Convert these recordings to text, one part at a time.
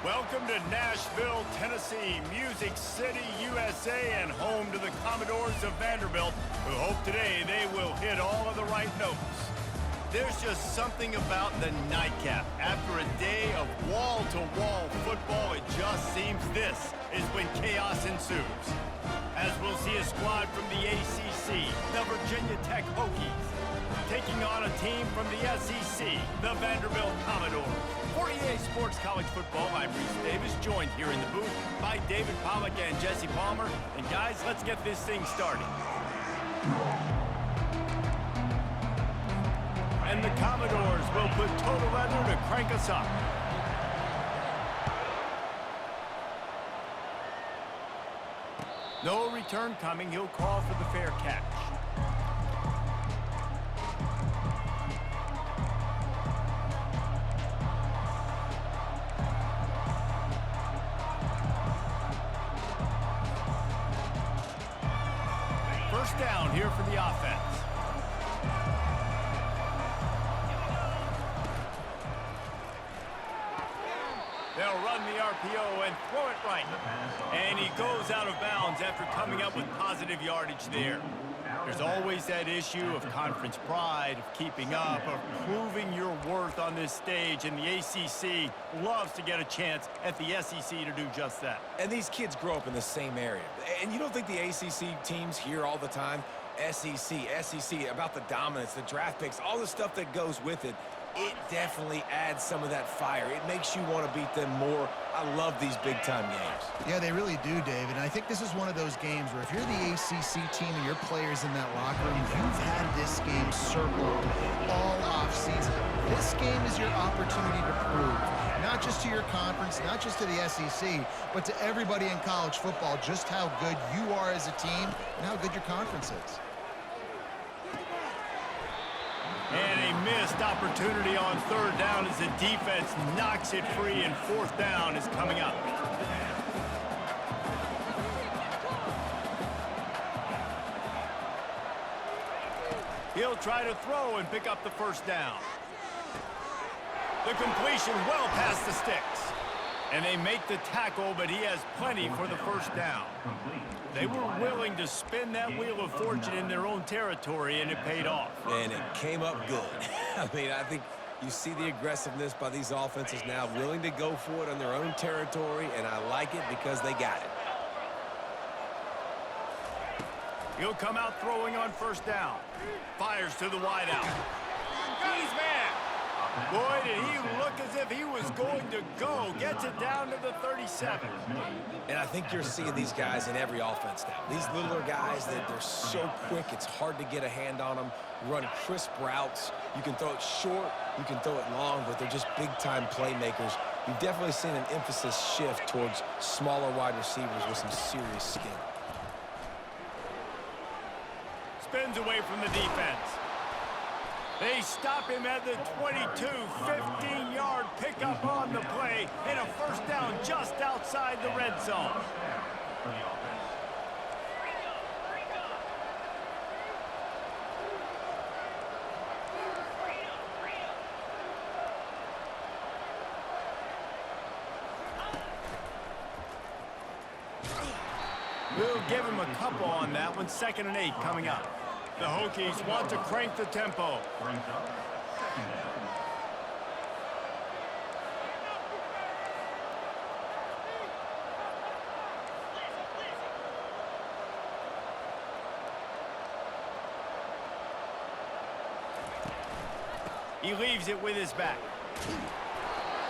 Welcome to Nashville, Tennessee, Music City, USA, and home to the Commodores of Vanderbilt, who hope today they will hit all of the right notes. There's just something about the nightcap. After a day of wall-to-wall football, it just seems this is when chaos ensues. As we'll see a squad from the ACC, the Virginia Tech Hokies, taking on a team from the SEC, the Vanderbilt Commodores. For EA Sports College Football, I'm Reese Davis, joined here in the booth by David Pollack and Jesse Palmer. And guys, let's get this thing started. And the Commodores will put total leather to crank us up. No return coming. He'll call for the fair catch. First down here for the offense. They'll run the RPO and throw it right. And he goes out of bounds after coming up with positive yardage there. There's always that issue of conference pride, of keeping up, of proving your worth on this stage, and the ACC loves to get a chance at the SEC to do just that. And these kids grow up in the same area. And you don't think the ACC teams hear all the time, SEC, about the dominance, the draft picks, all the stuff that goes with it. It definitely adds some of that fire. It makes you want to beat them more. I love these big-time games. Yeah, they really do, David. And I think this is one of those games where if you're the ACC team and your players in that locker room, you've had this game circled all offseason. This game is your opportunity to prove, not just to your conference, not just to the SEC, but to everybody in college football, just how good you are as a team and how good your conference is. And a missed opportunity on third down as the defense knocks it free, and fourth down is coming up. He'll try to throw and pick up the first down. The completion well past the sticks. And they make the tackle, but he has plenty for the first down. They were willing to spin that wheel of fortune in their own territory, and it paid off. And it came up good. I mean, I think you see the aggressiveness by these offenses now, willing to go for it on their own territory, and I like it because they got it. He'll come out throwing on first down. Fires to the wideout. He's man. Boy, did he look as if he was going to go. Gets it down to the 37. And I think you're seeing these guys in every offense now. These littler guys, they're so quick, it's hard to get a hand on them. Run crisp routes. You can throw it short, you can throw it long, but they're just big-time playmakers. You've definitely seen an emphasis shift towards smaller wide receivers with some serious skill. Spins away from the defense. They stop him at the 22, 15-yard pickup on the play, and a first down just outside the red zone. We'll give him a couple on that one. 2nd and 8 coming up. The Hokies want to crank the tempo. He leaves it with his back.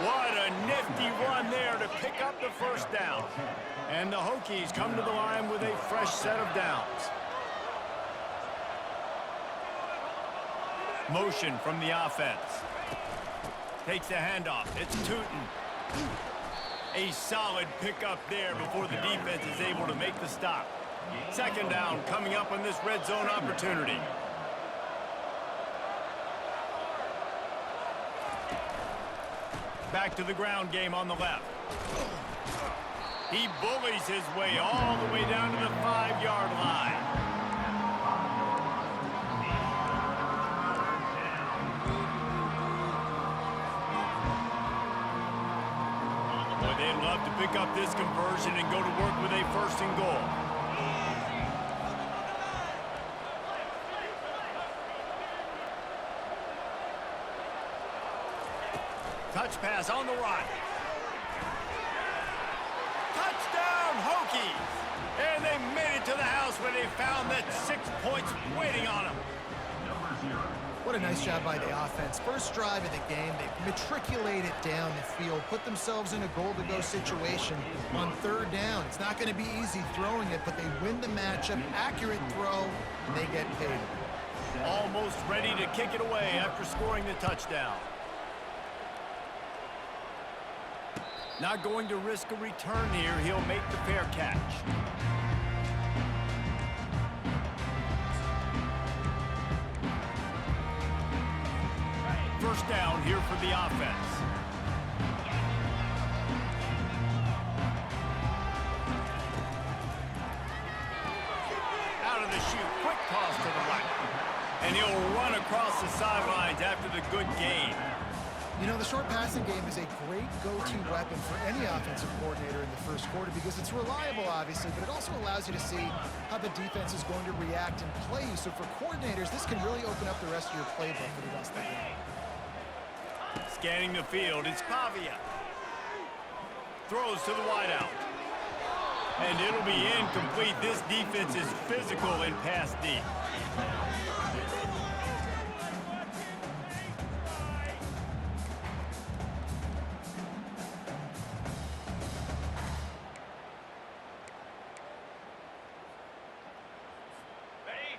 What a nifty run there to pick up the first down. And the Hokies come to the line with a fresh set of downs. Motion from the offense. Takes the handoff. It's Tootin. A solid pickup there before the defense is able to make the stop. 2nd down coming up on this red zone opportunity. Back to the ground game on the left. He bullies his way all the way down to the 5-yard line. to pick up this conversion and go to work with a 1st and goal. Touch pass on the right. Touchdown, Hokies! And they made it to the house where they found that 6 points waiting on them. What a nice job by the offense. First drive of the game, they matriculate it down the field, put themselves in a goal-to-go situation on 3rd down. It's not going to be easy throwing it, but they win the matchup, accurate throw, and they get paid. Almost ready to kick it away after scoring the touchdown. Not going to risk a return here. He'll make the fair catch. First down here for the offense. Out of the chute, quick toss to the right. And he'll run across the sidelines after the good gain. You know, the short passing game is a great go-to weapon for any offensive coordinator in the first quarter because it's reliable, obviously, but it also allows you to see how the defense is going to react and play you. So for coordinators, this can really open up the rest of your playbook for the rest of the game. Scanning the field, it's Pavia. Throws to the wideout. And it'll be incomplete. This defense is physical and pass deep.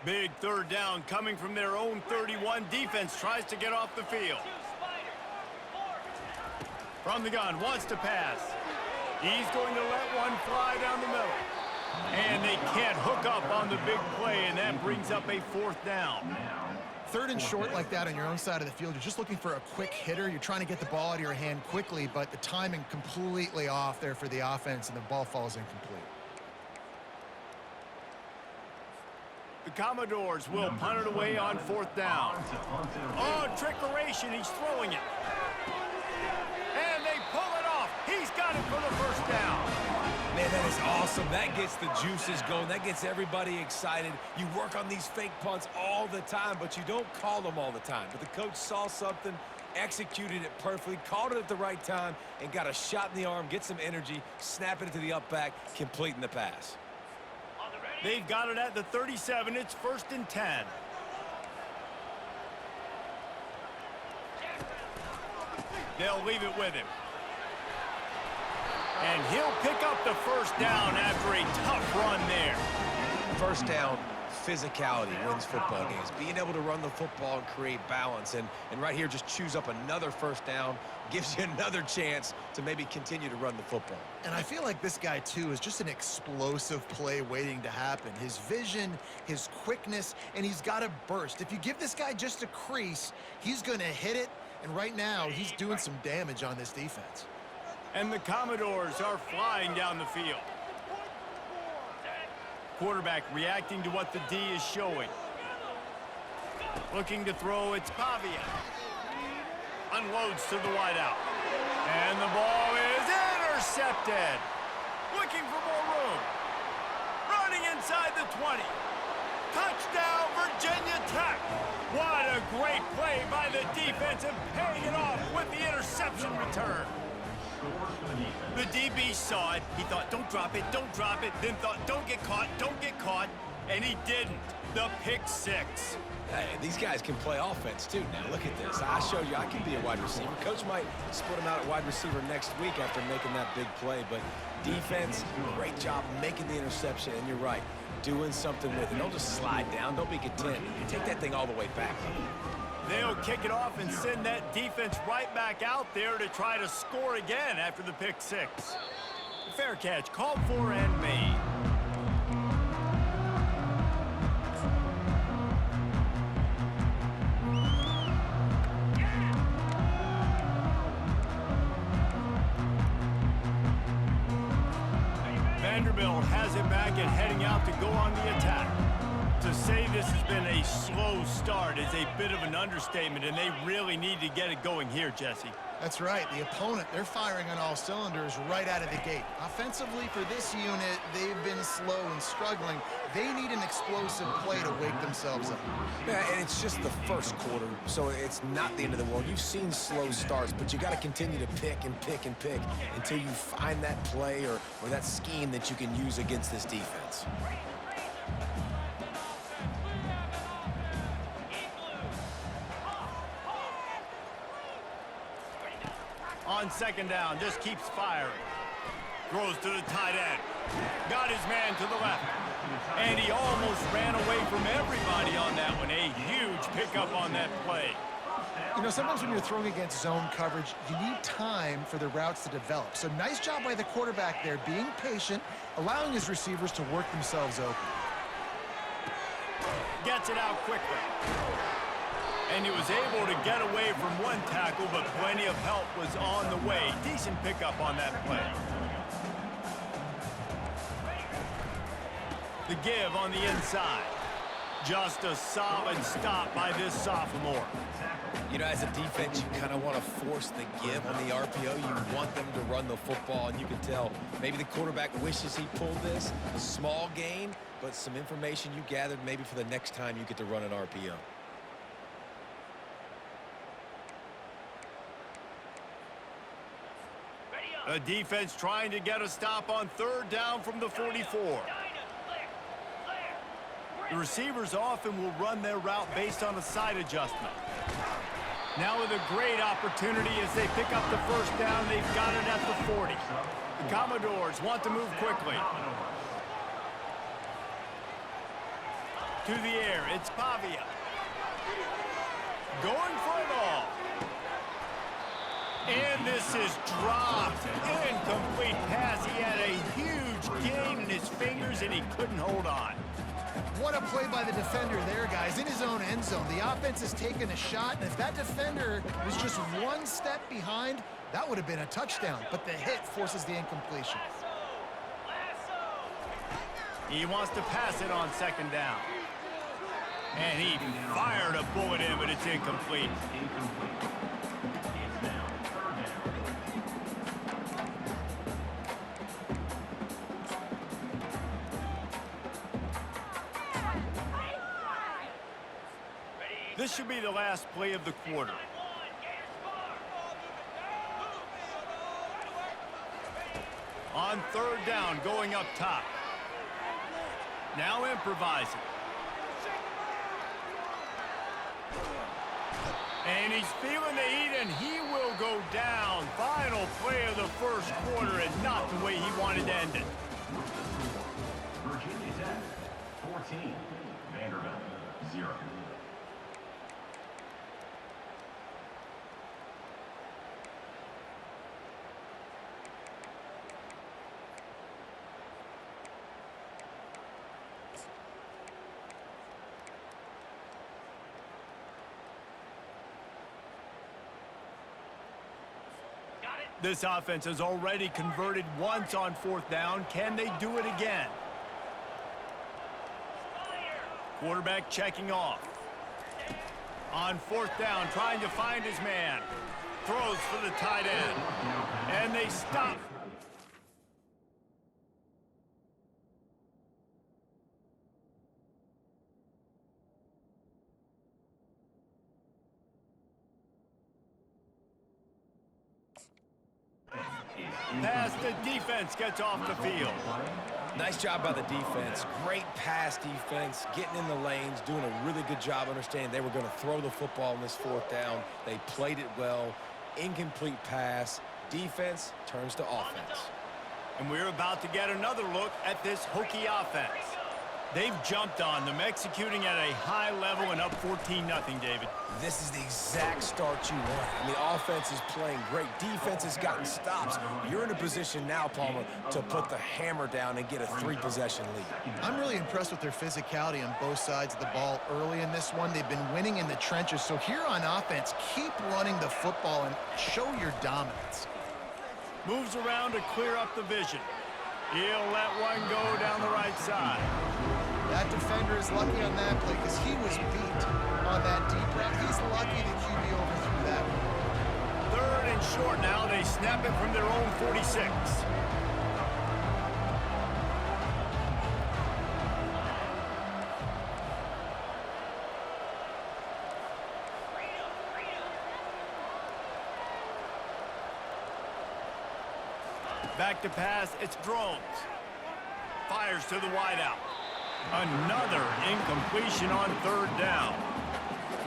Big 3rd down coming from their own 31. Defense tries to get off the field. From the gun, wants to pass. He's going to let one fly down the middle. And they can't hook up on the big play, and that brings up a 4th down. 3rd and short like that on your own side of the field, you're just looking for a quick hitter. You're trying to get the ball out of your hand quickly, but the timing completely off there for the offense, and the ball falls incomplete. The Commodores will punt it away on 4th down. Oh, trickeration, he's throwing it. And they pull it off. He's got it for the 1st down. Man, that is awesome. That gets the juices going. That gets everybody excited. You work on these fake punts all the time, but you don't call them all the time. But the coach saw something, executed it perfectly, called it at the right time, and got a shot in the arm, get some energy, snap it to the up back, completing the pass. They've got it at the 37. It's 1st and 10. They'll leave it with him. And he'll pick up the 1st down after a tough run there. 1st down, physicality wins football games. Being able to run the football and create balance. And right here, just choose up another 1st down, gives you another chance to maybe continue to run the football. And I feel like this guy, too, is just an explosive play waiting to happen. His vision, his quickness, and he's got a burst. If you give this guy just a crease, he's going to hit it. And right now, he's doing some damage on this defense. And the Commodores are flying down the field. Quarterback reacting to what the D is showing. Looking to throw, it's Pavia. Unloads to the wideout. And the ball is intercepted. Looking for more room. Running inside the 20. Touchdown, Virginia Tech. What a great play by the defense and paying it off with the interception return. The DB saw it. He thought, don't drop it, then thought, don't get caught, and he didn't. The pick 6. Hey, these guys can play offense, too. Now, look at this. I showed you I can be a wide receiver. Coach might split him out at wide receiver next week after making that big play, but defense, great job making the interception, and you're right, doing something with it. Don't just slide down. Don't be content. Take that thing all the way back. They'll kick it off and send that defense right back out there to try to score again after the pick 6. Fair catch, called for and made. Vanderbilt has it back and heading out to go on the attack. To say this has been a slow start is a bit of an understatement, and they really need to get it going here, Jesse. That's right. The opponent, they're firing on all cylinders right out of the gate. Offensively, for this unit, they've been slow and struggling. They need an explosive play to wake themselves up. Yeah, and it's just the first quarter, so it's not the end of the world. You've seen slow starts, but you got to continue to pick and pick and pick until you find that play or that scheme that you can use against this defense. On second down, just keeps firing. Throws to the tight end. Got his man to the left. And he almost ran away from everybody on that one. A huge pickup on that play. You know, sometimes when you're throwing against zone coverage, you need time for the routes to develop. So nice job by the quarterback there, being patient, allowing his receivers to work themselves open. Gets it out quickly. And he was able to get away from one tackle, but plenty of help was on the way. Decent pickup on that play. The give on the inside. Just a solid stop by this sophomore. You know, as a defense, you kind of want to force the give on the RPO. You want them to run the football, and you can tell maybe the quarterback wishes he pulled this. A small gain, but some information you gathered maybe for the next time you get to run an RPO. A defense trying to get a stop on third down from the 44. The receivers often will run their route based on a side adjustment. Now with a great opportunity as they pick up the first down, they've got it at the 40. The Commodores want to move quickly. To the air, it's Pavia. Going for it all. And this is dropped. Incomplete pass. He had a huge gain in his fingers, and he couldn't hold on. What a play by the defender there, guys. In his own end zone, the offense has taken a shot, and if that defender was just one step behind, that would have been a touchdown. But the hit forces the incompletion. He wants to pass it on second down. And he fired a bullet in, but it's incomplete. This should be the last play of the quarter. On third down, going up top. Now improvising. And he's feeling the heat, and he will go down. Final play of the first quarter, and not the way he wanted to end it. Virginia Tech, 14. Vanderbilt, 0. This offense has already converted once on fourth down. Can they do it again? Quarterback checking off. On fourth down, trying to find his man. Throws for the tight end. And they stop. Pass, the defense gets off the field. Nice job by the defense. Great pass defense, getting in the lanes, doing a really good job understanding they were going to throw the football on this fourth down. They played it well. Incomplete pass. Defense turns to offense. And we're about to get another look at this Hokie offense. They've jumped on them, executing at a high level and up 14-0, David. This is the exact start you want. I mean, offense is playing great. Defense has gotten stops. You're in a position now, Palmer, to put the hammer down and get a 3-possession lead. I'm really impressed with their physicality on both sides of the ball early in this one. They've been winning in the trenches. So here on offense, keep running the football and show your dominance. Moves around to clear up the vision. He'll let one go down the right side. That defender is lucky on that play because he was beat on that deep route. He's lucky the QB overthrew that one. 3rd and short now. They snap it from their own 46. Back to pass, it's Drones. Fires to the wideout. Another incompletion on 3rd down.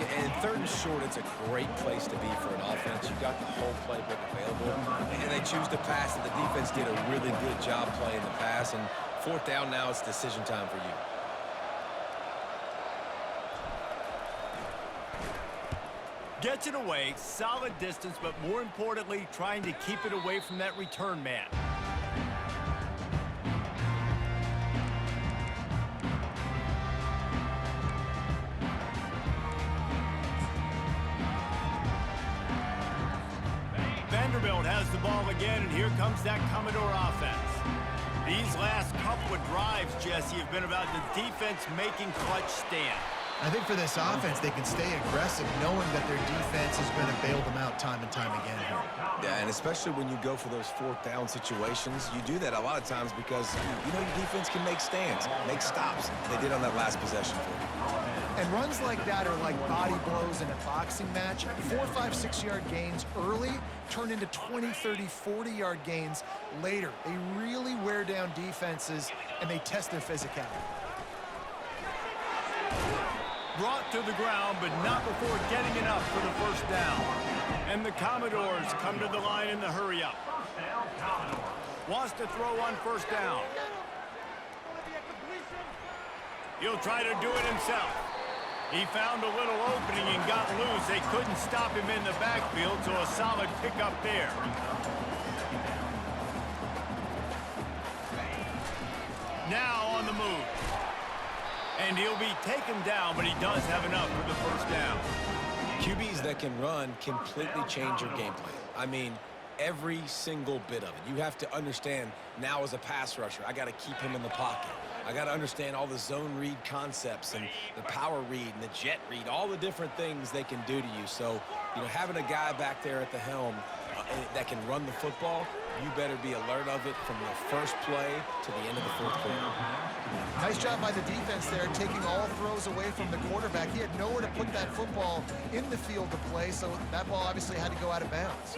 Yeah, and 3rd and short, it's a great place to be for an offense. You've got the whole playbook available, and they choose to pass, and the defense did a really good job playing the pass, and 4th down now, it's decision time for you. Gets it away, solid distance, but more importantly, trying to keep it away from that return man. Vanderbilt has the ball again, and here comes that Commodore offense. These last couple of drives, Jesse, have been about the defense making clutch stand. I think for this offense, they can stay aggressive knowing that their defense is going to bail them out time and time again here. Yeah, and especially when you go for those 4th down situations, you do that a lot of times because you know your defense can make stands, make stops. They did on that last possession for you. And runs like that are like body blows in a boxing match. 4, 5, 6-yard gains early turn into 20, 30, 40-yard gains later. They really wear down defenses, and they test their physicality. Brought to the ground, but not before getting enough for the 1st down. And the Commodores come to the line in the hurry-up. Wants to throw on 1st down. He'll try to do it himself. He found a little opening and got loose. They couldn't stop him in the backfield, so a solid pickup there. Now on the move. And he'll be taken down, but he does have enough for the 1st down. QBs that can run completely change your game plan. I mean, every single bit of it. You have to understand now as a pass rusher, I got to keep him in the pocket. I got to understand all the zone read concepts and the power read and the jet read, all the different things they can do to you. So, you know, having a guy back there at the helm that can run the football, you better be alert of it from the 1st play to the end of the 4th quarter. Nice job by the defense there, taking all throws away from the quarterback. He had nowhere to put that football in the field to play, so that ball obviously had to go out of bounds.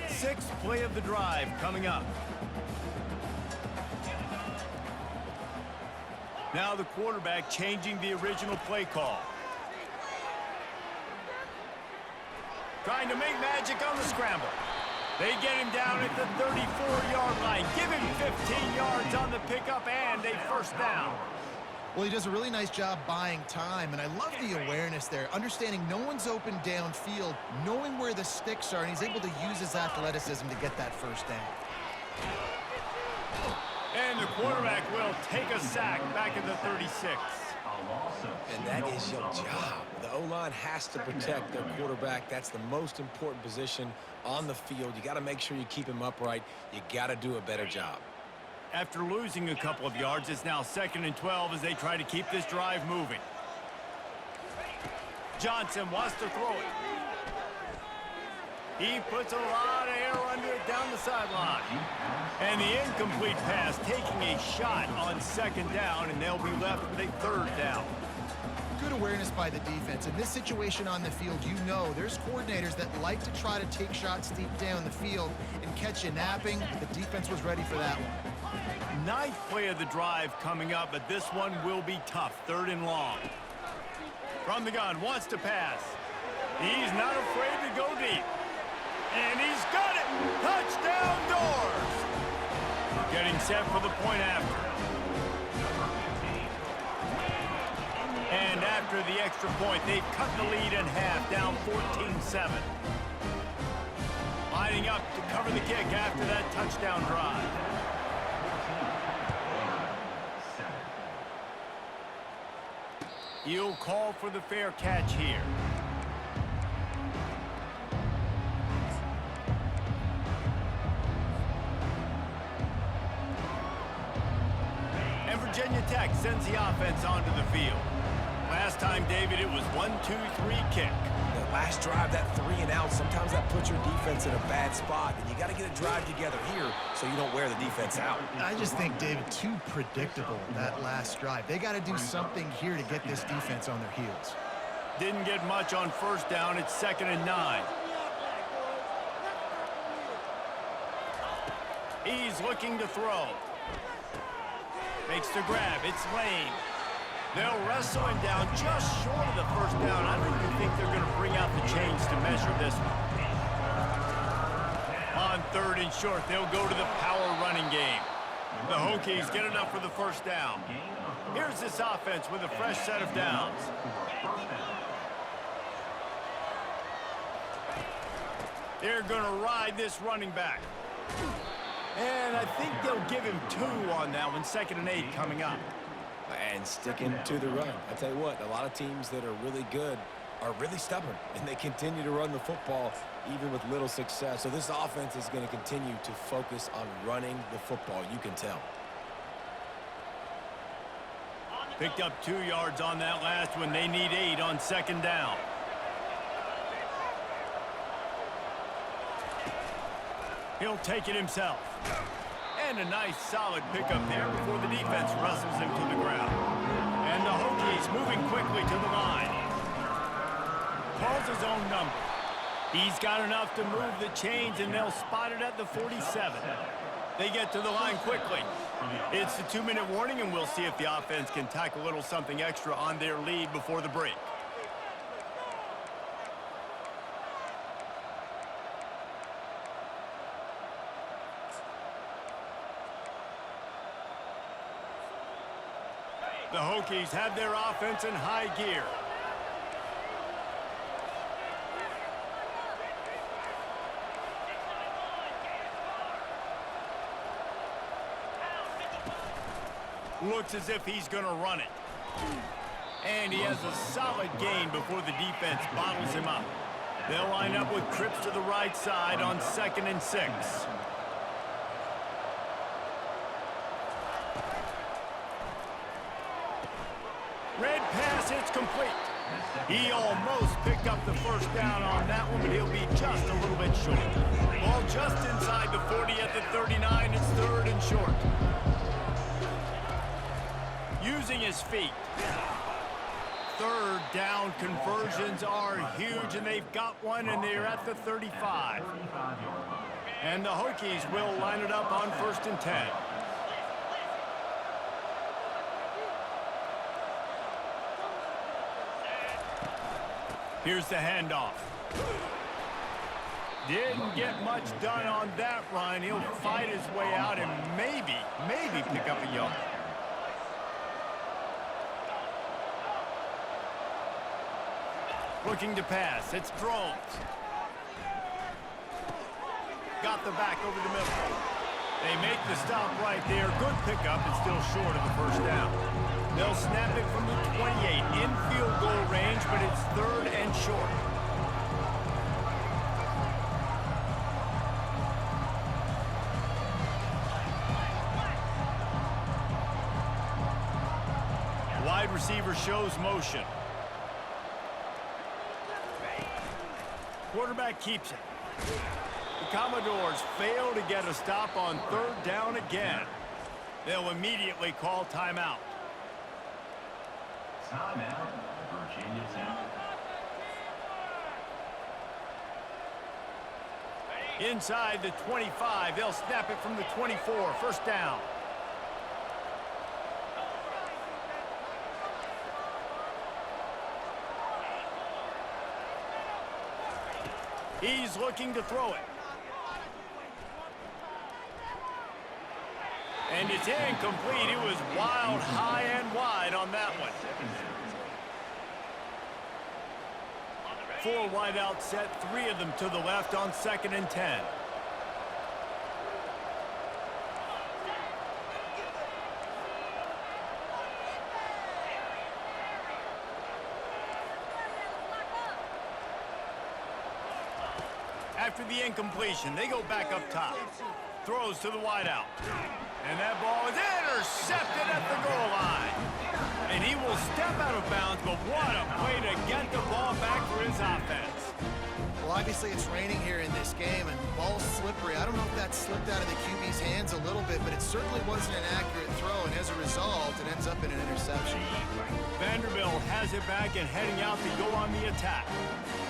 6th play of the drive coming up. Now the quarterback changing the original play call. Trying to make magic on the scramble. They get him down at the 34-yard line. Give him 15 yards on the pickup and a 1st down. Well, he does a really nice job buying time, and I love the awareness there, understanding no one's open downfield, knowing where the sticks are, and he's able to use his athleticism to get that 1st down. And the quarterback will take a sack back at the 36. And that is your job. The O-line has to protect their quarterback. That's the most important position on the field. You got to make sure you keep him upright. You got to do a better job. After losing a couple of yards, it's now 2nd and 12 as they try to keep this drive moving. Johnson wants to throw it. He puts a lot of air under it down the sideline. And the incomplete pass taking a shot on 2nd down, and they'll be left with a 3rd down. Good awareness by the defense. In this situation on the field, you know there's coordinators that like to try to take shots deep down the field and catch you napping. The defense was ready for that one. 9th play of the drive coming up, but this one will be tough. 3rd and long. From the gun, wants to pass. He's not afraid to go deep. And he's got it! Touchdown Doors! Getting set for the point after. And after the extra point, they've cut the lead in half, down 14-7. Lining up to cover the kick after that touchdown drive. He'll call for the fair catch here. And Virginia Tech sends the offense onto the field. Last time, David, it was 1-2-3 kick. The last drive, that 3 and out, sometimes that puts your defense in a bad spot. And you got to get a drive together here so you don't wear the defense out. I just think, David, too predictable, that last drive. They got to do something here to get this defense on their heels. Didn't get much on first down. It's 2nd and 9. He's looking to throw. Makes the grab. It's Lane. They'll wrestle him down just short of the first down. I don't even think they're going to bring out the chains to measure this one. On 3rd and short, they'll go to the power running game. The Hokies get enough for the first down. Here's this offense with a fresh set of downs. They're going to ride this running back. And I think they'll give him 2 on that one. 2nd and 8 coming up. And sticking to the run. I tell you what, a lot of teams that are really good are really stubborn, and they continue to run the football even with little success. So this offense is going to continue to focus on running the football, you can tell. Picked up 2 yards on that last one. They need 8 on 2nd down. He'll take it himself. And a nice solid pickup there before the defense wrestles him to the ground. And the Hokies moving quickly to the line. Calls his own number. He's got enough to move the chains, and they'll spot it at the 47. They get to the line quickly. It's the 2-minute warning, and we'll see if the offense can tack a little something extra on their lead before the break. The Hokies have their offense in high gear. Looks as if he's going to run it. And he has a solid gain before the defense bottles him up. They'll line up with Cripps to the right side on 2nd and 6. Red pass, it's complete. He almost picked up the first down on that one, but he'll be just a little bit short. Ball just inside the 40 at the 39. It's 3rd and short. Using his feet. 3rd down conversions are huge, and they've got one, and they're at the 35. And the Hokies will line it up on 1st and 10. Here's the handoff. Didn't get much done on that run. He'll fight his way out and maybe pick up a yard. Looking to pass. It's Drones. Got the back over the middle. They make the stop right there. Good pickup and still short of the first down. They'll snap it from the 28 in field goal range, but it's 3rd and short. Wide receiver shows motion. Quarterback keeps it. The Commodores fail to get a stop on 3rd down again. They'll immediately call timeout. Timeout, Virginia Tech. Inside the 25, they'll snap it from the 24, 1st down. He's looking to throw it. And it's incomplete. It was wild, high and wide on that one. 4 wide out set, 3 of them to the left on 2nd and 10. After the incompletion, they go back up top. Throws to the wideout. And that ball is intercepted at the goal line. And he will step out of bounds, but what a play to get the ball back for his offense. Well, obviously it's raining here in this game, and the ball's slippery. I don't know if that slipped out of the QB's hands a little bit, but it certainly wasn't an accurate throw, and as a result, it ends up in an interception. Vanderbilt has it back and heading out to go on the attack.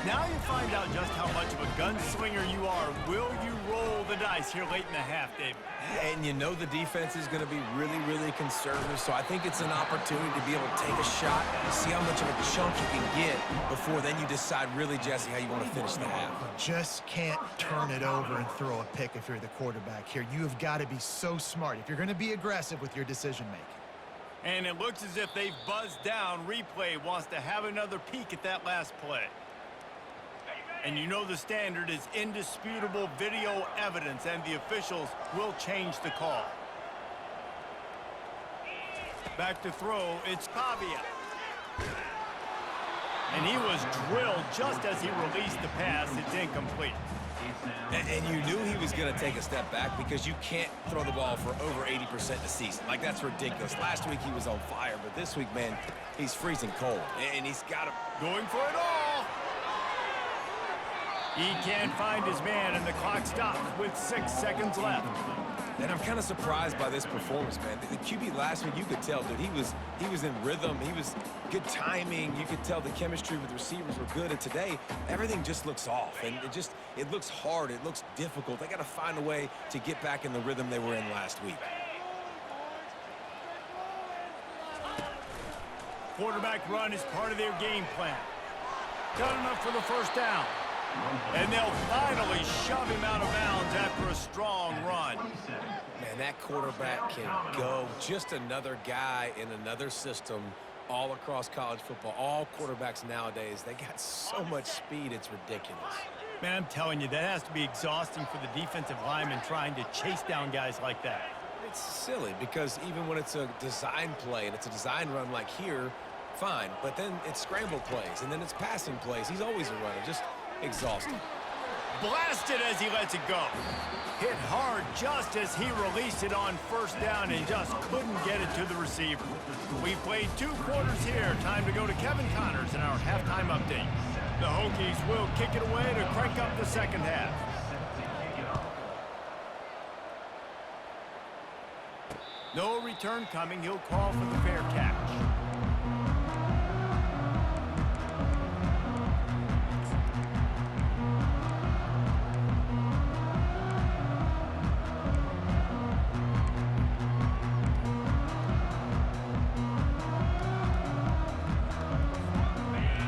Now you find out just how much of a gunslinger you are. Will you roll the dice here late in the half, David? And you know the defense is going to be really, really conservative, so I think it's an opportunity to be able to take a shot, see how much of a chunk you can get before then you decide really, Jesse, how you want to finish the half. Just can't turn it over and throw a pick if you're the quarterback here. You have got to be so smart if you're going to be aggressive with your decision-making. And it looks as if they've buzzed down. Replay wants to have another peek at that last play. And you know the standard is indisputable video evidence, and the officials will change the call. Back to throw, it's Pavia. And he was drilled just as he released the pass. It's incomplete. And you knew he was going to take a step back because you can't throw the ball for over 80% of the season. Like, that's ridiculous. Last week he was on fire, but this week, man, he's freezing cold. And he's got to... Going for it all. He can't find his man, and the clock stops with 6 seconds left. And I'm kind of surprised by this performance, man. The QB last week, you could tell, dude, he was in rhythm. He was good timing. You could tell the chemistry with the receivers were good. And today, everything just looks off. And it looks hard. It looks difficult. They got to find a way to get back in the rhythm they were in last week. Quarterback run is part of their game plan. Got enough for the first down. And they'll finally shove him out of bounds after a strong run. Man, that quarterback can go. Just another guy in another system all across college football. All quarterbacks nowadays, they got so much speed, it's ridiculous. Man, I'm telling you, that has to be exhausting for the defensive lineman trying to chase down guys like that. It's silly because even when it's a design play and it's a design run like here, fine. But then it's scramble plays, and then it's passing plays. He's always a runner. Just exhausting. Blasted as he lets it go. Hit hard just as he released it on first down and just couldn't get it to the receiver. We've played 2 quarters here. Time to go to Kevin Connors in our halftime update. The Hokies will kick it away to crank up the second half. No return coming. He'll call for the fair catch.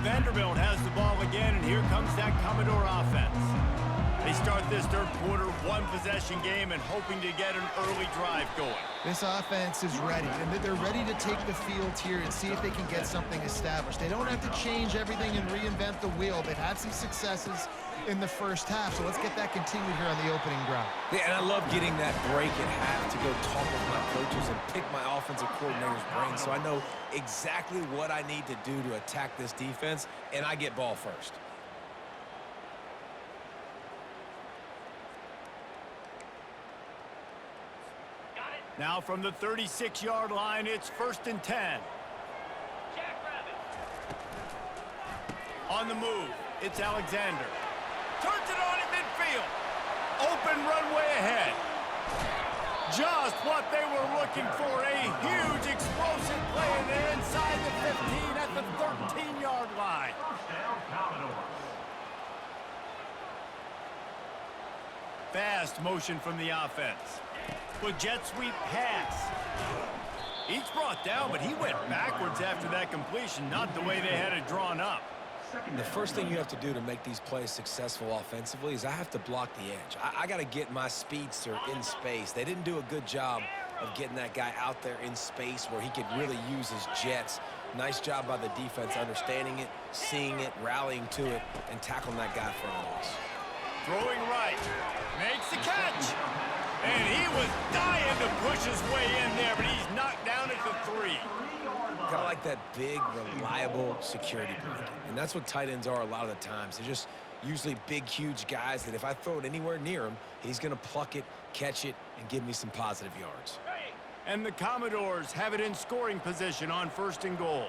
Vanderbilt has the ball again, and here comes that Commodore offense. They start this third quarter, 1-possession game, and hoping to get an early drive going. This offense is ready, and they're ready to take the field here and see if they can get something established. They don't have to change everything and reinvent the wheel. They've had some successes in the first half, so let's get that continued here on the opening drive. Yeah, and I love getting that break at half to go talk with my coaches and pick my offensive coordinator's brain so I know exactly what I need to do to attack this defense, and I get ball first. Now from the 36-yard line, it's 1st and 10. On the move, it's Alexander. Turns it on in midfield. Open runway ahead. Just what they were looking for. A huge explosive play, and they're inside the 15 at the 13-yard line. Fast motion from the offense. With jet sweep pass. He's brought down, but he went backwards after that completion, not the way they had it drawn up. The first thing you have to do to make these plays successful offensively is I have to block the edge. I got to get my speedster in space. They didn't do a good job of getting that guy out there in space where he could really use his jets. Nice job by the defense understanding it, seeing it, rallying to it, and tackling that guy for a loss. Throwing right. Makes the catch. And he was dying to push his way in there, but he's knocked down at the 3. Kind of like that big, reliable security blanket. And that's what tight ends are a lot of the times. They're just usually big, huge guys that if I throw it anywhere near him, he's going to pluck it, catch it, and give me some positive yards. And the Commodores have it in scoring position on 1st and goal.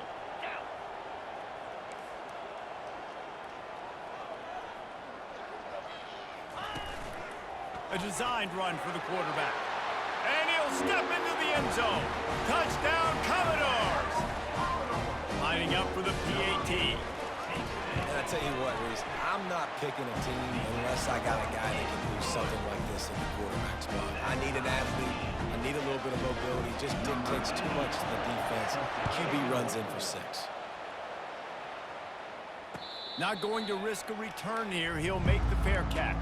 A designed run for the quarterback. And he'll step into the end zone. Touchdown, Commodores! Lining up for the PAT. And I tell you what, Reese, I'm not picking a team unless I got a guy that can do something like this in the quarterback spot. I need an athlete. I need a little bit of mobility. Just dictates too much to the defense. QB runs in for 6. Not going to risk a return here. He'll make the fair catch.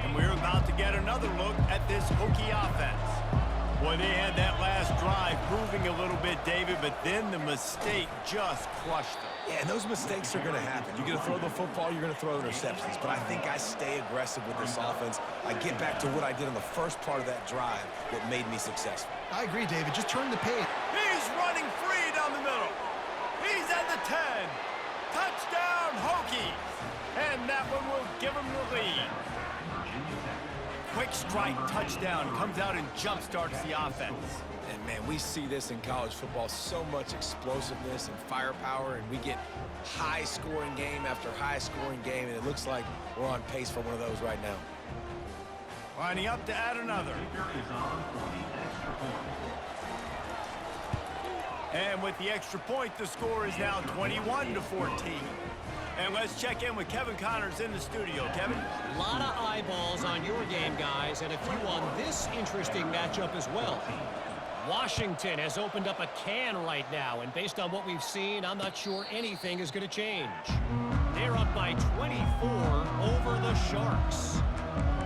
And we're about to get another look at this Hokie offense. Boy, they had that last drive moving a little bit, David, but then the mistake just crushed them. Yeah, and those mistakes are going to happen. You're going to throw the football, you're going to throw interceptions. But I think I stay aggressive with this offense. I get back to what I did on the first part of that drive that made me successful. I agree, David. Just turn the page. He's running free down the middle. He's at the 10. Touchdown, Hokies. And that one will give him the lead. Quick strike touchdown comes out and jump-starts the offense. And, man, we see this in college football, so much explosiveness and firepower, and we get high-scoring game after high-scoring game, and it looks like we're on pace for one of those right now. Lining up to add another. And with the extra point, the score is now 21-14. And let's check in with Kevin Connors in the studio. Kevin? A lot of eyeballs on your game, guys, and a few on this interesting matchup as well. Washington has opened up a can right now, and based on what we've seen, I'm not sure anything is going to change. They're up by 24 over the Sharks.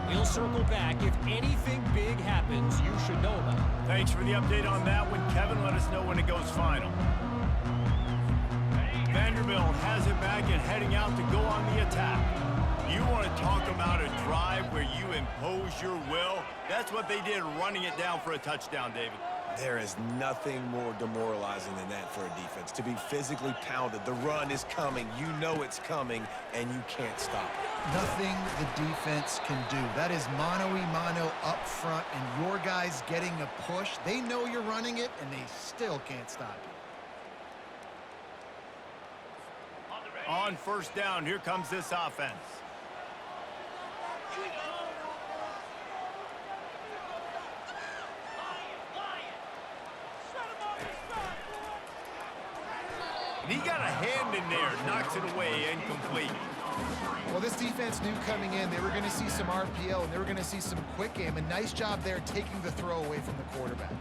We'll circle back. If anything big happens, you should know about it. Thanks for the update on that one, Kevin. Let us know when it goes final. Vanderbilt has it back and heading out to go on the attack. You want to talk about a drive where you impose your will? That's what they did, running it down for a touchdown, David. There is nothing more demoralizing than that for a defense. To be physically pounded, the run is coming, you know it's coming, and you can't stop it. Nothing the defense can do. That is mano-a-mano up front, and your guys getting a push. They know you're running it, and they still can't stop you. On first down, here comes this offense. And he got a hand in there, knocks it away, incomplete. Well, this defense knew coming in they were going to see some RPO, and they were going to see some quick game. A nice job there taking the throw away from the quarterback.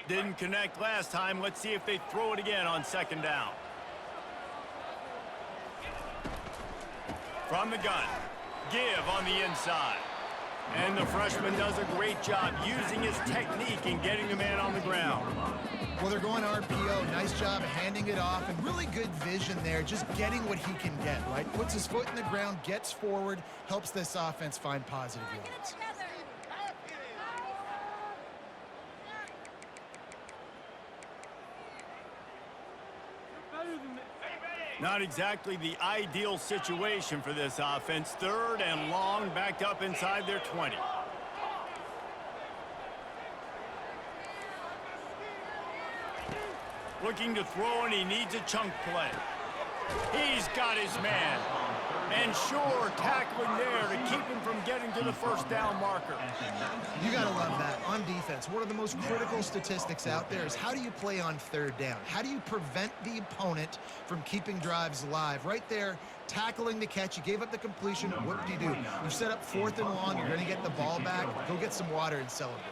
Didn't connect last time. Let's see if they throw it again on second down. From the gun, give on the inside. And the freshman does a great job using his technique and getting the man on the ground. Well, they're going RPO. Nice job of handing it off, and really good vision there, just getting what he can get, right? Puts his foot in the ground, gets forward, helps this offense find positive yards. Not exactly the ideal situation for this offense. Third and long, backed up inside their 20. Looking to throw, and he needs a chunk play. He's got his man. And sure, tackling there to keep him from getting to the first down marker. You got to love that. On defense, one of the most critical statistics out there is how do you play on third down? How do you prevent the opponent from keeping drives alive? Right there, tackling the catch. You gave up the completion. What do? You set up fourth and long. You're going to get the ball back. Go get some water and celebrate.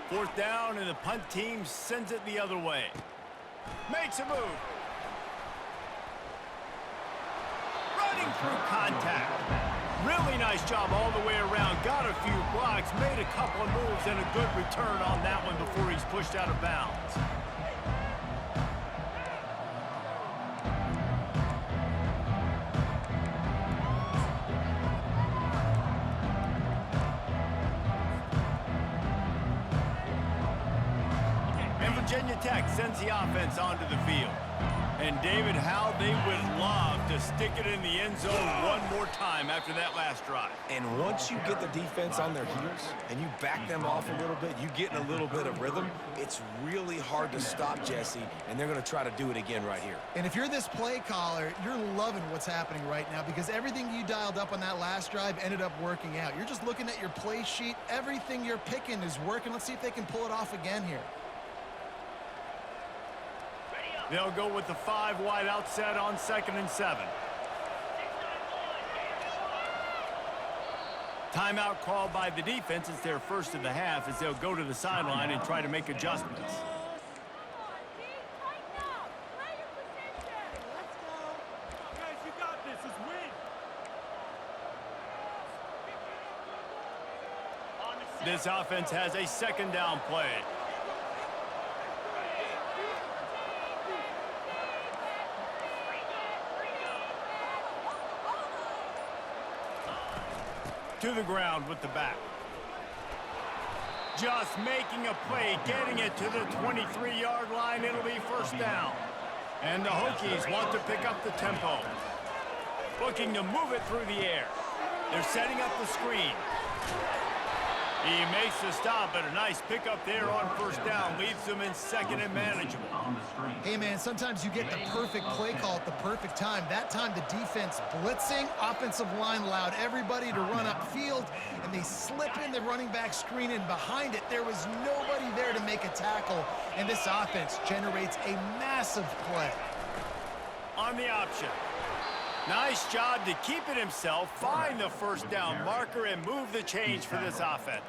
Fourth down, and the punt team sends it the other way. Makes a move. Running through contact. Really nice job all the way around. Got a few blocks, made a couple of moves, and a good return on that one before he's pushed out of bounds. Virginia Tech sends the offense onto the field. And David, how they would love to stick it in the end zone one more time after that last drive. And once you get the defense on their heels and you back them off a little bit, you get in a little bit of rhythm, it's really hard to stop Jesse, and they're going to try to do it again right here. And if you're this play caller, you're loving what's happening right now because everything you dialed up on that last drive ended up working out. You're just looking at your play sheet. Everything you're picking is working. Let's see if they can pull it off again here. They'll go with the 5 wide out set on 2nd and 7. Timeout called by the defense. It's their first of the half as they'll go to the sideline and try to make adjustments. This offense has a 2nd down play. To the ground with the back. Just making a play, getting it to the 23-yard line. It'll be 1st down. And the Hokies want to pick up the tempo. Looking to move it through the air. They're setting up the screen. He makes the stop, but a nice pickup there on 1st down. Leaves them in 2nd and manageable. Hey, man, sometimes you get the perfect play call at the perfect time. That time the defense blitzing, offensive line allowed everybody to run upfield, and they slip in the running back screen, and behind it there was nobody there to make a tackle, and this offense generates a massive play. On the option. Nice job to keep it himself, find the 1st down marker, and move the change for this offense.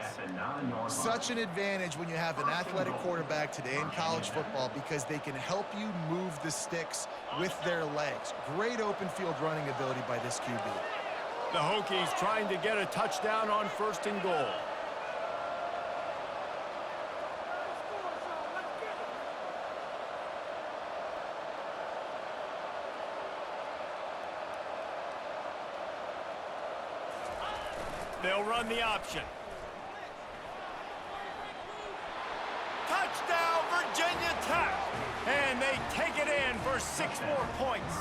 Such an advantage when you have an athletic quarterback today in college football because they can help you move the sticks with their legs. Great open field running ability by this QB. The Hokies trying to get a touchdown on 1st and goal. They'll run the option. Touchdown, Virginia Tech! And they take it in for 6 more points.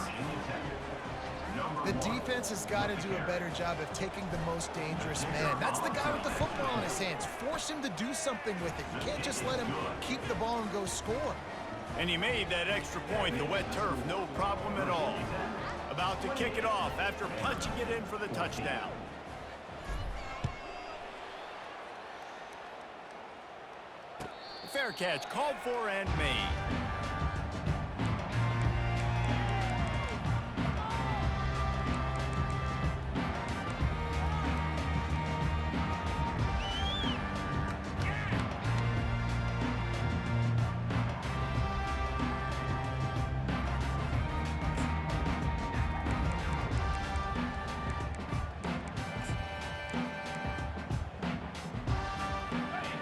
The defense has got to do a better job of taking the most dangerous man. That's the guy with the football in his hands. Force him to do something with it. You can't just let him keep the ball and go score. And he made that extra point, the wet turf, no problem at all. About to kick it off after punching it in for the touchdown. Fair catch, called for and made.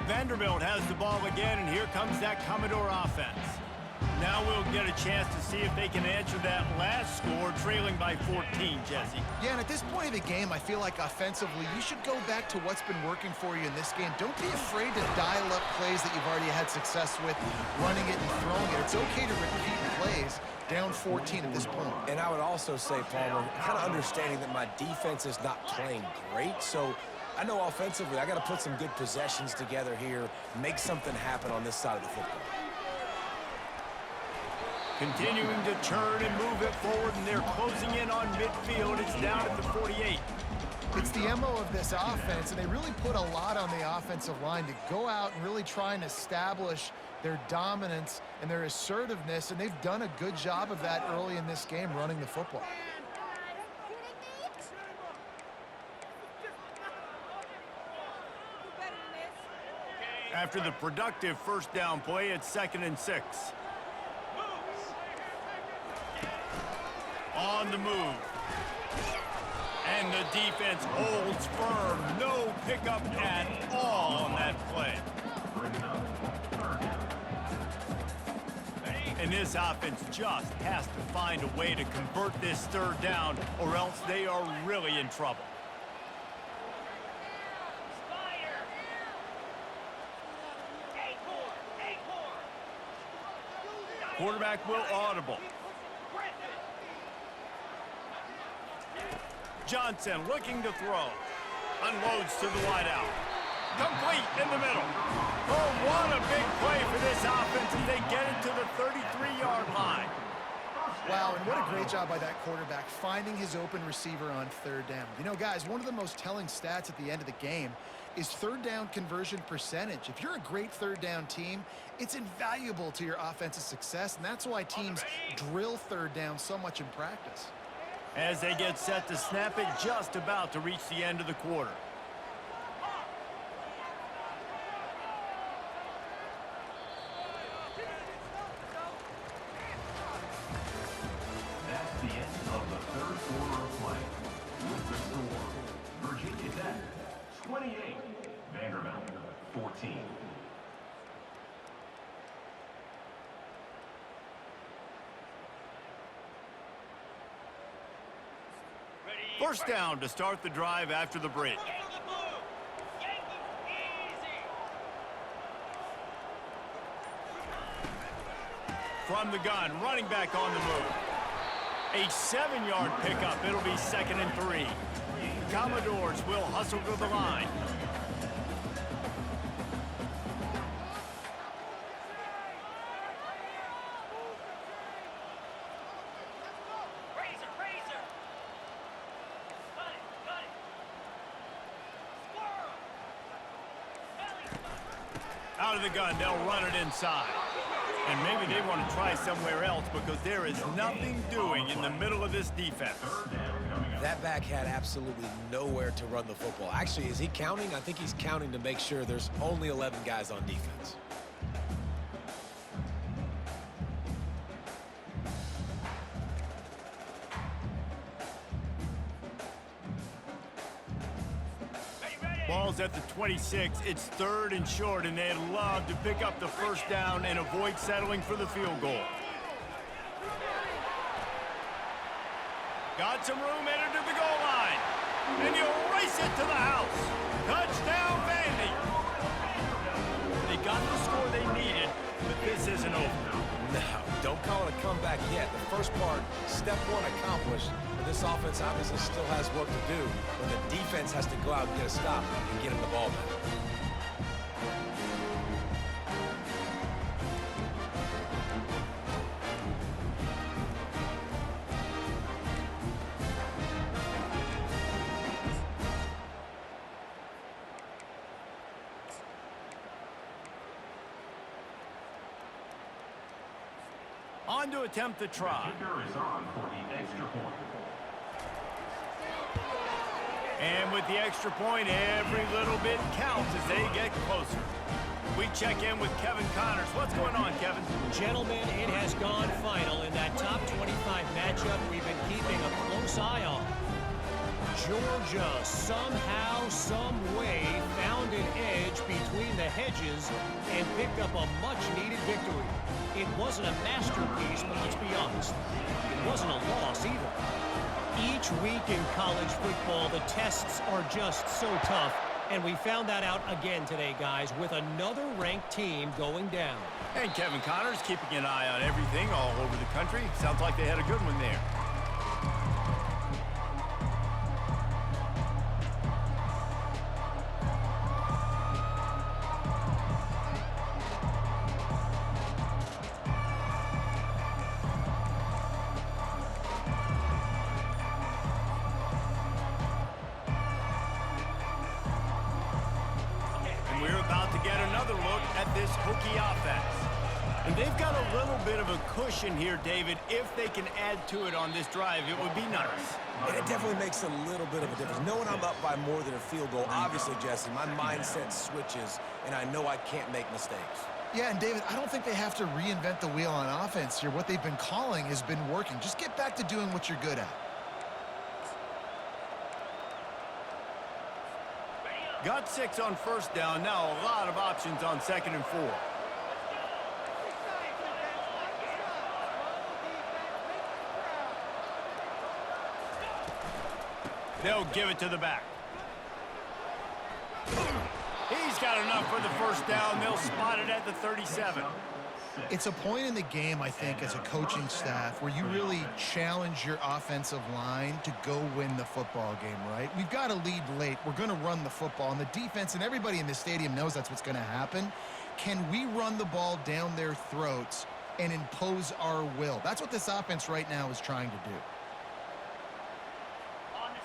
Vanderbilt has the ball again, and here comes that Commodore offense. Now we'll get a chance to see if they can answer that last score, trailing by 14, Jesse. Yeah, and at this point of the game, I feel like offensively, you should go back to what's been working for you in this game. Don't be afraid to dial up plays that you've already had success with, running it and throwing it. It's okay to repeat plays down 14 at this point. And I would also say, Palmer, kind of understanding that my defense is not playing great, so I know offensively I got to put some good possessions together here, make something happen on this side of the football. Continuing to turn and move it forward, and they're closing in on midfield. It's down at the 48. It's the MO of this offense, and they really put a lot on the offensive line to go out and really try and establish their dominance and their assertiveness, and they've done a good job of that early in this game running the football. After the productive 1st down play, it's 2nd and 6. On the move. And the defense holds firm. No pickup at all on that play. And this offense just has to find a way to convert this 3rd down, or else they are really in trouble. Quarterback will audible. Johnson looking to throw. Unloads to the wideout. Complete in the middle. Oh, what a big play for this offense as they get it to the 33-yard line. Wow, and what a great job by that quarterback finding his open receiver on third down. You know, guys, one of the most telling stats at the end of the game is third down conversion percentage. If you're a great third down team, it's invaluable to your offensive success, and that's why teams drill third down so much in practice. As they get set to snap it, just about to reach the end of the quarter. That's the end of the third quarter of play. With the score, Virginia Tech 28, Vanderbilt 14. First down to start the drive after the bridge. From the gun, running back on the move. A 7-yard pickup. It'll be 2nd and 3. The Commodores will hustle to the line. Out of the gun, they'll run it inside. And maybe they want to try somewhere else because there is nothing doing in the middle of this defense. That back had absolutely nowhere to run the football. Actually, is he counting? I think he's counting to make sure there's only 11 guys on defense. Ball's at the 26. It's 3rd and short, and they'd love to pick up the first down and avoid settling for the field goal. Got some room, entered to the goal line. And you race it to the house. Touchdown, Vandy. They got the score they needed, but this isn't over. No, don't call it a comeback yet. The first part, step 1 accomplished. But this offense obviously still has work to do, but the defense has to go out and get a stop and get him the ball back. On to attempt the try. Kicker is on for the extra point. And with the extra point, every little bit counts as they get closer. We check in with Kevin Connors. What's going on, Kevin? Gentlemen, it has gone final in that top 25 matchup we've been keeping a close eye on. Georgia somehow, some way found an edge between the hedges and picked up a much-needed victory. It wasn't a masterpiece, but let's be honest, it wasn't a loss either. Each week in college football, the tests are just so tough, and we found that out again today, guys, with another ranked team going down. And Kevin Connors keeping an eye on everything all over the country. Sounds like they had a good one there. We're about to get another look at this Hokie offense. And they've got a little bit of a cushion here, David. If they can add to it on this drive, it would be nice. And it definitely makes a little bit of a difference. Knowing I'm up by more than a field goal, obviously, Jesse, my mindset switches, and I know I can't make mistakes. Yeah, and David, I don't think they have to reinvent the wheel on offense here. What they've been calling has been working. Just get back to doing what you're good at. Got 6 on first down. Now a lot of options on 2nd and 4. They'll give it to the back. He's got enough for the first down. They'll spot it at the 37. It's a point in the game, I think, as a coaching staff where you really challenge your offensive line to go win the football game, right? We've got to lead late. We're going to run the football. And the defense and everybody in the stadium knows that's what's going to happen. Can we run the ball down their throats and impose our will? That's what this offense right now is trying to do.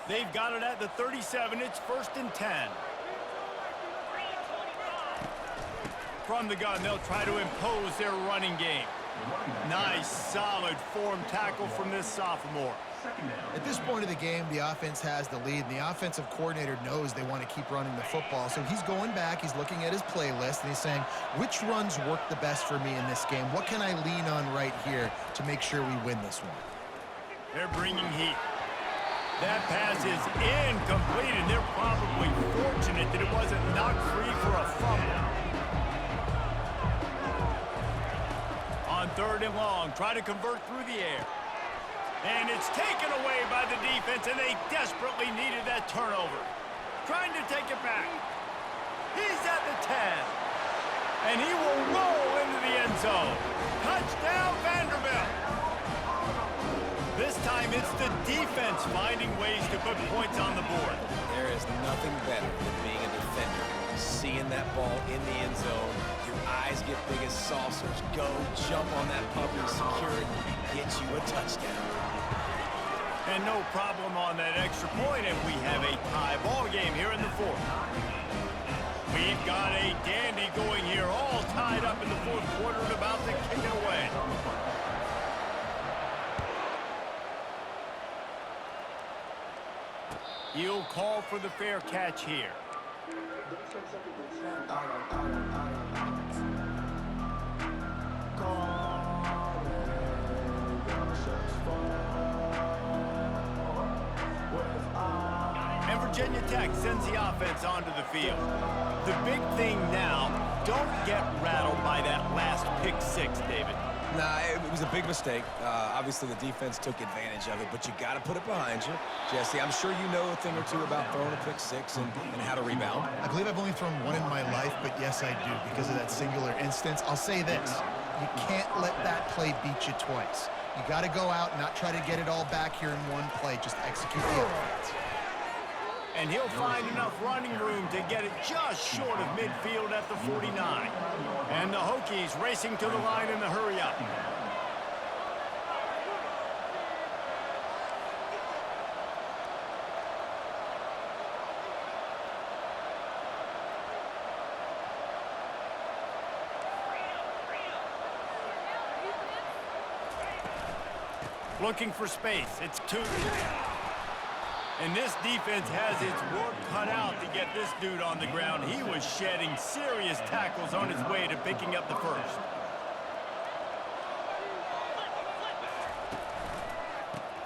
They've got it at the 37. It's 1st and 10. From the gun, they'll try to impose their running game. Nice, solid form tackle from this sophomore. At this point of the game, the offense has the lead, and the offensive coordinator knows they want to keep running the football. So he's going back, he's looking at his playlist, and he's saying, which runs work the best for me in this game? What can I lean on right here to make sure we win this one? They're bringing heat. That pass is incomplete, and they're probably fortunate that it wasn't knocked free for a fumble. On 3rd and long, try to convert through the air. And it's taken away by the defense, and they desperately needed that turnover. Trying to take it back. He's at the 10. And he will roll into the end zone. Touchdown, Vanderbilt. This time it's the defense finding ways to put points on the board. There is nothing better than being a defender. Seeing that ball in the end zone, your eyes get big as saucers. Go, jump on that puppy, secure it, get you a touchdown. And no problem on that extra point, and we have a tie ball game here in the 4th. We've got a dandy going here, all tied up in the 4th quarter and about to kick it away. He'll call for the fair catch here. And Virginia Tech sends the offense onto the field. The big thing now, don't get rattled by that last pick 6, David. Nah, it was a big mistake. Obviously, the defense took advantage of it, but you got to put it behind you. Jesse, I'm sure you know a thing or two about throwing a pick 6 and how to rebound. I believe I've only thrown one in my life, but yes, I do, because of that singular instance. I'll say this. You can't let that play beat you twice. You got to go out and not try to get it all back here in one play. Just execute the offense. And he'll find enough running room to get it just short of midfield at the 49. And the Hokies racing to the line in the hurry-up. Looking for space. It's 2. And this defense has its work cut out to get this dude on the ground. He was shedding serious tackles on his way to picking up the first.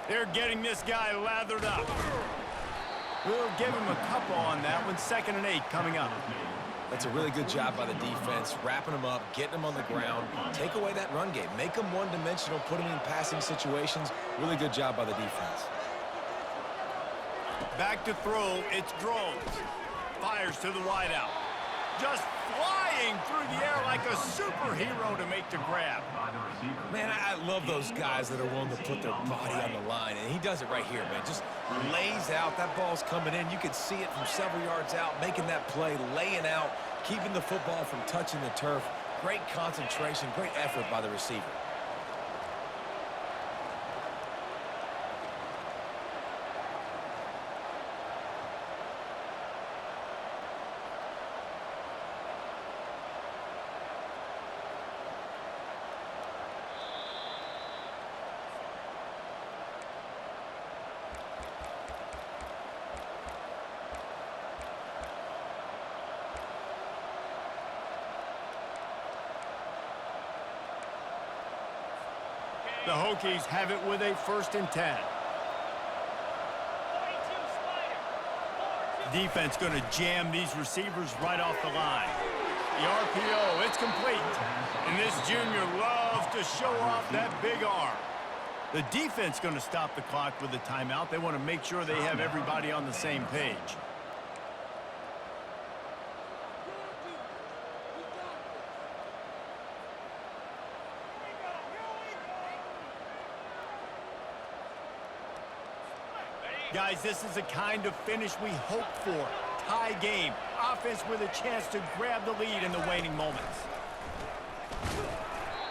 They're getting this guy lathered up. We'll give him a couple on that one. 2nd and 8 coming up. That's a really good job by the defense, wrapping them up, getting them on the ground. Take away that run game. Make them one-dimensional, put them in passing situations. Really good job by the defense. Back to throw, it's Drones. Fires to the wideout. Just flying through the air like a superhero to make the grab. Man, I love those guys that are willing to put their body on the line, and he does it right here, man. Just lays out. That ball's coming in. You can see it from several yards out, making that play, laying out, keeping the football from touching the turf. Great concentration, great effort by the receiver. The Hokies have it with a 1st and 10. Defense going to jam these receivers right off the line. The RPO, it's complete. And this junior loves to show off that big arm. The defense going to stop the clock with a timeout. They want to make sure they have everybody on the same page. Guys, this is the kind of finish we hope for. Tie game. Offense with a chance to grab the lead in the waning moments.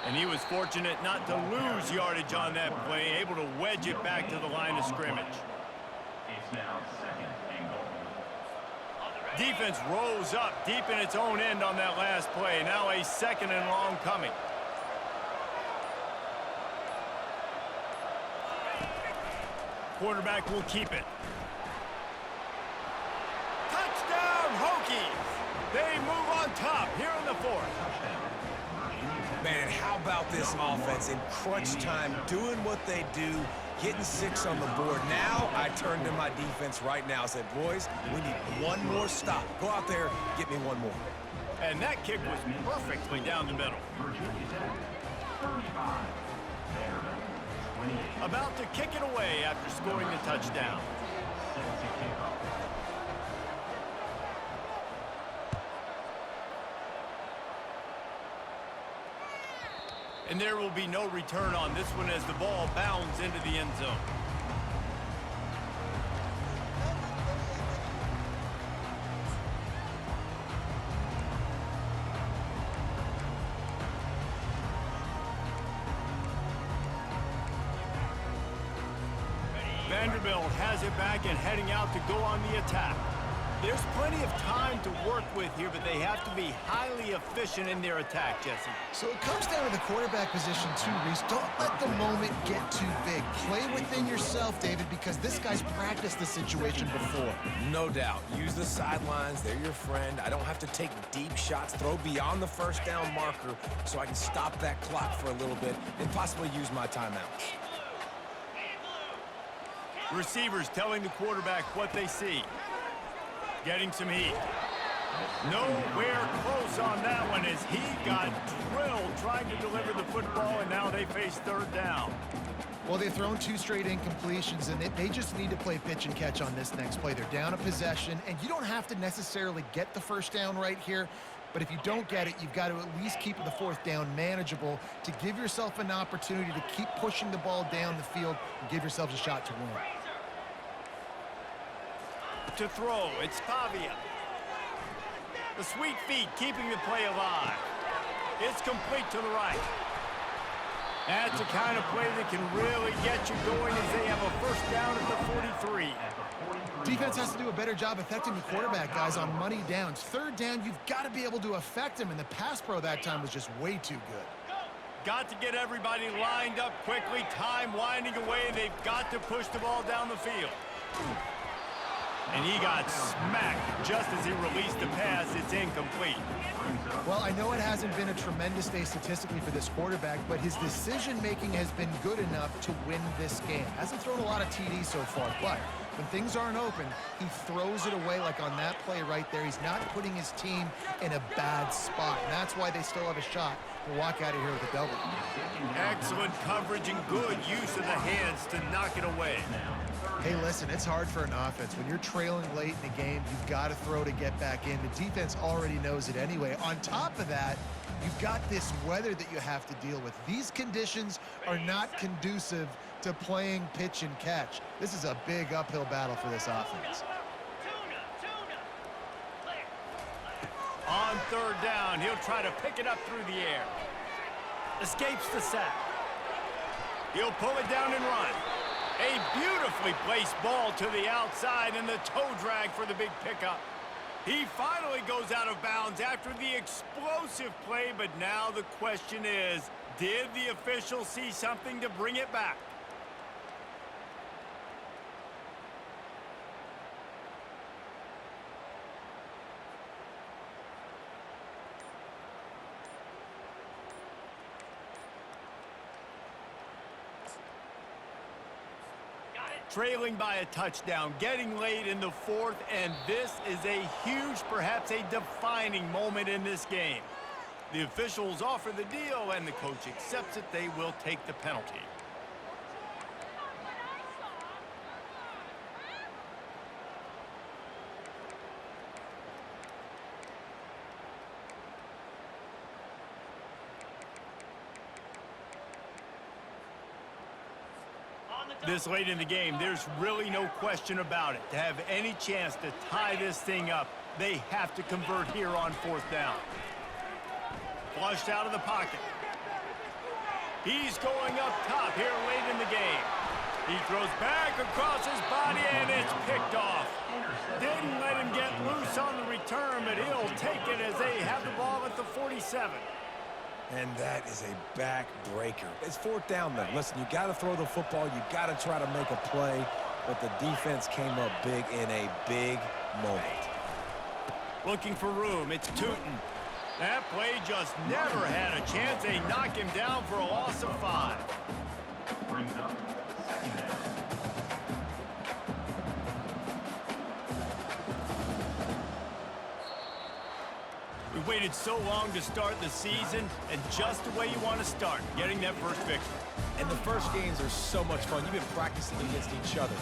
And he was fortunate not to lose yardage on that play, able to wedge it back to the line of scrimmage. It's now second and goal. Defense rose up deep in its own end on that last play. Now a second and long coming. Quarterback will keep it. Touchdown, Hokies! They move on top here in the fourth. Man, and how about this offense in crunch time, doing what they do, getting 6 on the board. Now I turn to my defense right now and say, boys, we need one more stop. Go out there, get me one more. And that kick was perfectly down the middle. Virginia Tech, 35. Vanderbilt, 28. About to kick it away after scoring the touchdown. Set to kick off. And there will be no return on this one as the ball bounds into the end zone. Vanderbilt has it back and heading out to go on the attack. There's plenty of time to work with here, but they have to be highly efficient in their attack, Jesse. So it comes down to the quarterback position too, Reese. Don't let the moment get too big. Play within yourself, David, because this guy's practiced the situation before. No doubt. Use the sidelines. They're your friend. I don't have to take deep shots, throw beyond the first down marker so I can stop that clock for a little bit and possibly use my timeouts. Receivers telling the quarterback what they see. Getting some heat. Nowhere close on that one as he got drilled trying to deliver the football, and now they face third down. Well, they've thrown 2 straight incompletions, and they just need to play pitch and catch on this next play. They're down a possession, and you don't have to necessarily get the first down right here, but if you don't get it, you've got to at least keep the fourth down manageable to give yourself an opportunity to keep pushing the ball down the field and give yourselves a shot to win. To throw, it's Pavia. The sweet feet keeping the play alive. It's complete to the right. That's the kind of play that can really get you going as they have a first down at the 43. Defense has to do a better job affecting the quarterback, guys, on money downs. Third down, you've got to be able to affect him, and the pass pro that time was just way too good. Got to get everybody lined up quickly. Time winding away. They've got to push the ball down the field. And he got smacked just as he released the pass. It's incomplete. Well, I know it hasn't been a tremendous day statistically for this quarterback, but his decision-making has been good enough to win this game. Hasn't thrown a lot of TDs so far, but when things aren't open, he throws it away like on that play right there. He's not putting his team in a bad spot, and that's why they still have a shot to walk out of here with a double. Excellent coverage and good use of the hands to knock it away. Hey, listen, it's hard for an offense. When you're trailing late in the game, you've got to throw to get back in. The defense already knows it anyway. On top of that, you've got this weather that you have to deal with. These conditions are not conducive to playing pitch and catch. This is a big uphill battle for this offense. On third down, he'll try to pick it up through the air. Escapes the sack. He'll pull it down and run. A beautifully placed ball to the outside and the toe drag for the big pickup. He finally goes out of bounds after the explosive play, but now the question is, did the official see something to bring it back? Trailing by a touchdown, getting late in the fourth, and this is a huge, perhaps a defining moment in this game. The officials offer the deal, and the coach accepts it. They will take the penalty. This late in the game, there's really no question about it. To have any chance to tie this thing up, they have to convert here on 4th down. Flushed out of the pocket. He's going up top here late in the game. He throws back across his body, and it's picked off. Didn't let him get loose on the return, but he'll take it as they have the ball at the 47. And that is a back-breaker. It's 4th down, though. Listen, you got to throw the football. You got to try to make a play. But the defense came up big in a big moment. Looking for room. It's Tootin. That play just never had a chance. They knock him down for a loss of 5. Brings up 2nd down. We waited so long to start the season, and just the way you want to start, getting that first victory. And the first games are so much fun. You've been practicing against each other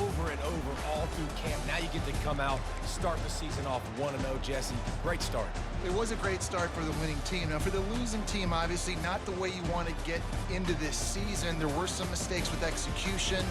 over and over all through camp. Now you get to come out, start the season off 1-0, Jesse. Great start. It was a great start for the winning team. Now, for the losing team, obviously not the way you want to get into this season. There were some mistakes with execution.